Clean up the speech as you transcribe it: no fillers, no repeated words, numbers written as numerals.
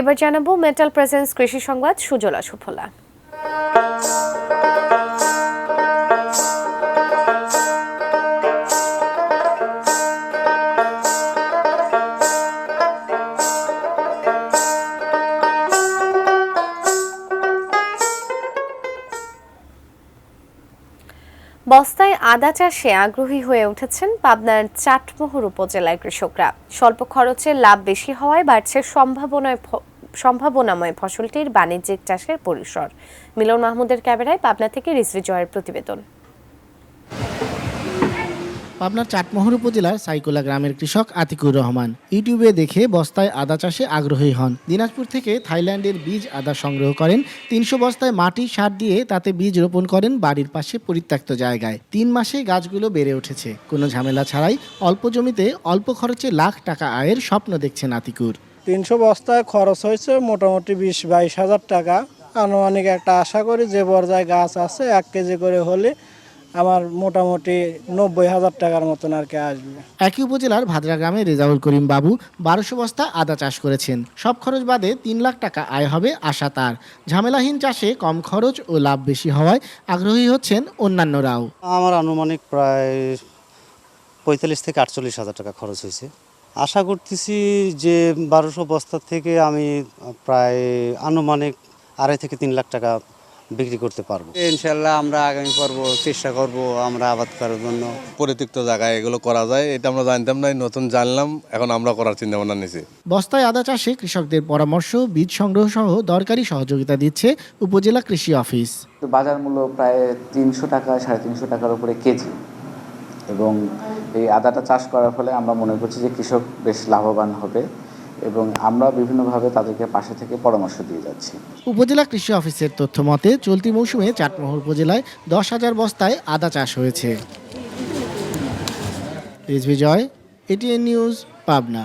এবার জানাবো metal presence কৃষি সংবাদ সুজলা সুফলা। বস্তায় আদা চাষে আগ্রহী হয়ে উঠেছেন পাবনার চাটমোহর উপজেলার কৃষকরা। স্বল্প খরচে লাভ বেশি হওয়ায় বাড়ছে সম্ভাবনাময় ফসলটির বাণিজ্যিক চাষের পরিসর। মিলন মাহমুদের ক্যামেরায় পাবনা থেকে রিজভি জয়ের প্রতিবেদন। পাবনার চাটমোহর উপজেলার সাইকোলা গ্রামের কৃষক আতিকুর রহমান ইউটিউবে দেখে বস্তায় আদা চাষে আগ্রহী হন। দিনাজপুর থেকে থাইল্যান্ডের বীজ আদা সংগ্রহ করেন। ৩০০ বস্তায় মাটি সার দিয়ে তাতে বীজ রোপণ করেন বাড়ির পাশে পরিত্যক্ত জায়গায়। ৩ মাসে গাছগুলো বেড়ে উঠেছে। কোনো ঝামেলা ছাড়াই অল্প জমিতে অল্প খরচে লাখ টাকা আয়ের স্বপ্ন দেখছেন আতিকুর। ৩০০ বস্তায় খরচ হয়েছে মোটামুটি ২০-২২ হাজার টাকা। আনুমানিক একটা আশা করি যে পর্যায়ে গাছ আছে ১ কেজি করে হলে আমার মোটামুটি ৯০,০০০ টাকার মতন আর কি আসবে। একই উপজেলার ভাদ্রা গ্রামে রেজাউল করিম বাবু ১২০০ বস্তা আদা চাষ করেছেন। সব খরচ বাদে ৩ লাখ টাকা আয় হবে আশা তার। ঝামেলাহীন চাষে কম খরচ ও লাভ বেশি হওয়ায় আগ্রহী হচ্ছেন অন্যান্যরাও। আমার আনুমানিক প্রায় ৪৫ থেকে ৪৮,০০০ টাকা খরচ হয়েছে। আশা করতেছি যে ১২০০ বস্তার থেকে আমি প্রায় আনুমানিক ২.৫ থেকে ৩ লাখ টাকা বিক্রি করতে পারবো। ইনশাল্লাহ আমরা আগামী পর্ব চেষ্টা করব আমরা আবাদ করার জন্য। পরিত্যক্ত জায়গায় এগুলো করা যায়, এটা আমরা জানতাম না, নতুন জানলাম, এখন আমরা করার চিন্তা ভাবনা নিয়েছি। বস্তায় আদা চাষে কৃষকদের পরামর্শ, বীজ সংগ্রহ সহ দরকারি সহযোগিতা দিচ্ছে উপজেলা কৃষি অফিস। বাজার মূল্য প্রায় ৩০০ টাকা ৩৫০ টাকার উপরে কেজি, এবং এই আদাটা চাষ করার ফলে আমরা মনে করছি যে কৃষক বেশ লাভবান হবে এবং আমরা বিভিন্নভাবে তাদেরকে পাশে থেকে পরামর্শ দিয়ে যাচ্ছি। উপজেলা কৃষি অফিসের তথ্য মতে চলতি মৌসুমে চাটমোহর উপজেলায় ১০,০০০ বস্তায় আদা চাষ হয়েছে। রিজভি জয়, এটিএন নিউজ, পাবনা।